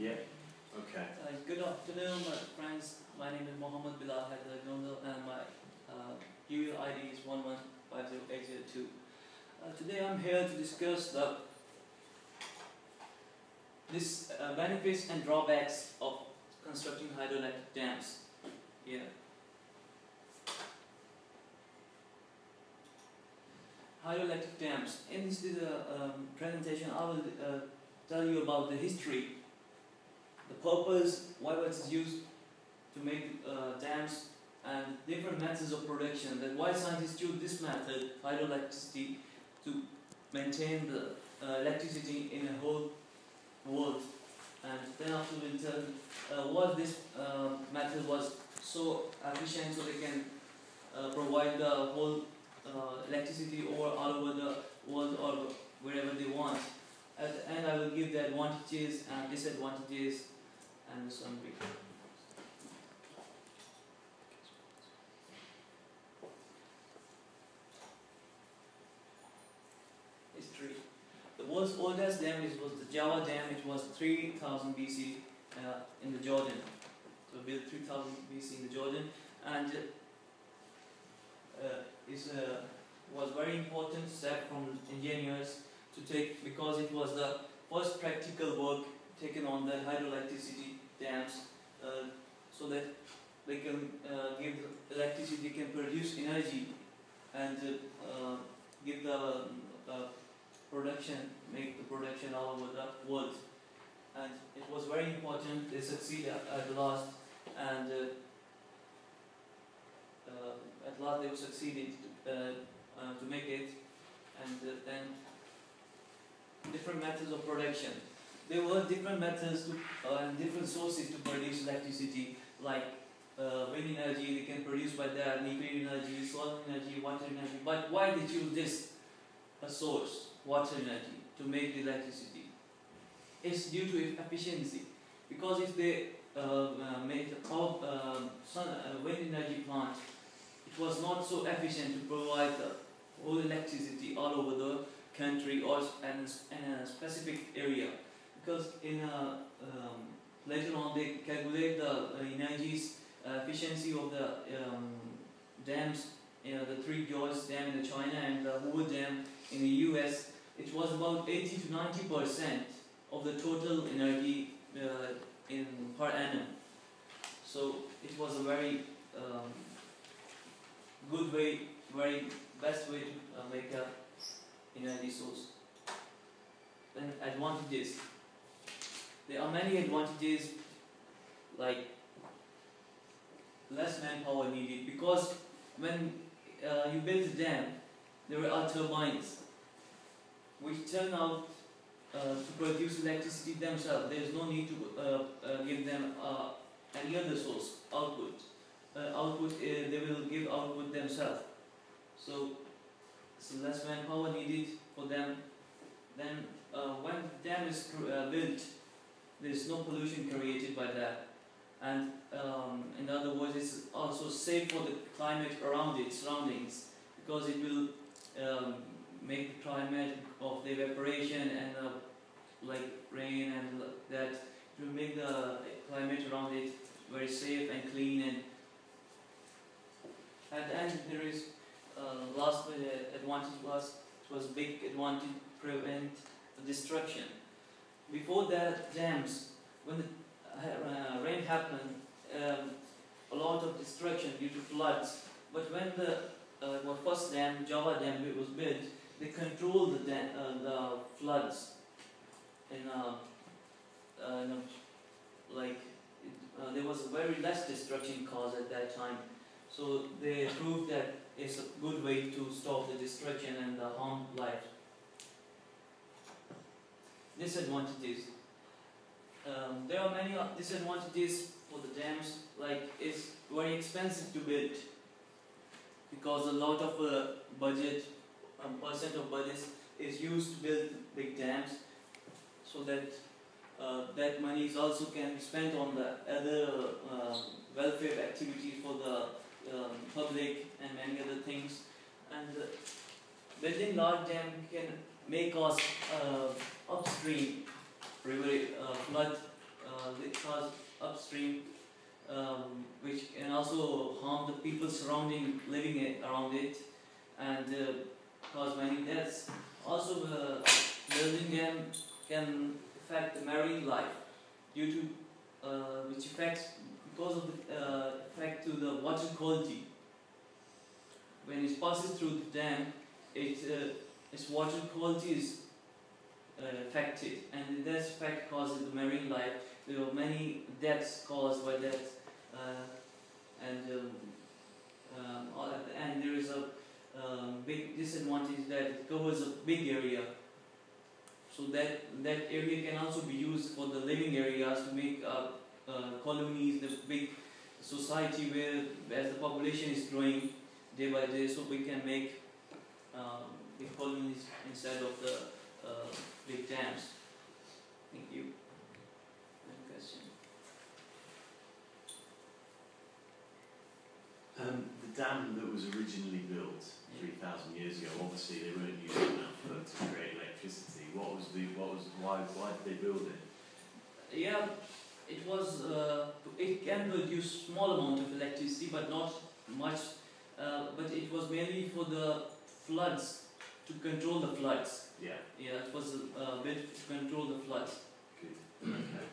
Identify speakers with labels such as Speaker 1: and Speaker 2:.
Speaker 1: Yeah. Okay.
Speaker 2: Good afternoon, friends. My name is Mohammed Bilal Gondal, and my UL ID is u1150802. Today I'm here to discuss this benefits and drawbacks of constructing hydroelectric dams. Yeah. Hydroelectric dams. In this presentation, I will tell you about the history, the purpose, why it is used to make dams, and different methods of production. That why scientists choose this method, hydroelectricity, to maintain the electricity in a whole world. And then after we'll tell what this method was so efficient, so they can provide the whole electricity all over the world or wherever they want. At the end, I will give the advantages and disadvantages and the summary. History. The world's oldest dam was the Java Dam. It was 3000 BC in the Jordan. So built 3000 BC in the Jordan, and was very important step from engineers to take, because it was the first practical work taken on the hydroelectricity dams, so that they can give the electricity, can produce energy, and give the production, make the production all over the world. And it was very important. They succeeded at last, and at last they succeeded to make it. And then different methods of production. There were different methods and different sources to produce electricity, like wind energy. They can produce by that, nuclear energy, solar energy, water energy. But why they choose this source, water energy, to make the electricity? It's due to efficiency. Because if they made a wind energy plant, it was not so efficient to provide the whole electricity all over the country or in a specific area. Because later on they calculate the energies efficiency of the dams, the three George Dam in China and the Hoover Dam in the US. It was about 80 to 90% of the total energy per annum. So it was a very good way, very best way to make a energy source. Then advantages. There are many advantages, like less manpower needed, because when you build a dam, there are turbines which turn out to produce electricity themselves. There is no need to give them any other source, output. They will give output themselves. So less manpower needed for them. Then when the dam is built, there is no pollution created by that. And in other words, it's also safe for the climate around its surroundings, because it will make the climate of the evaporation and like rain and that. It will make the climate around it very safe and clean. And at the end, there is last advantage was, it was a big advantage, prevent destruction. Before that dams, when the rain happened, a lot of destruction due to floods. But when the first dam, Java Dam, was built, they controlled the floods. There was very less destruction caused at that time. So they proved that it's a good way to stop the destruction and the harm life. Disadvantages. There are many disadvantages for the dams, like it's very expensive to build, because a lot of budget, percent of budget is used to build big dams, so that that money is also can be spent on the other welfare activities for the public and many other things. And building large dam may cause upstream flood they cause upstream, which can also harm the people surrounding, around it, and cause many deaths. Also, building them can affect the marine life due to which affects because of the effect to the water quality. When it passes through the dam, its water quality is affected, and that effect causes the marine life. There are many deaths caused by that, and there is a big disadvantage that it covers a big area. So that area can also be used for the living areas to make colonies, the big society where as the population is growing day by day, so we can make big colonies instead of the big dams. Thank you. Any question?
Speaker 1: The dam that was originally built 3,000 years ago, obviously they weren't using that to create electricity. Why did they build it?
Speaker 2: Yeah, it was. It can produce small amount of electricity, but not much. But it was mainly for the floods, to control the floods.
Speaker 1: Yeah.
Speaker 2: Yeah, it was built to control the floods.
Speaker 1: Good. Okay.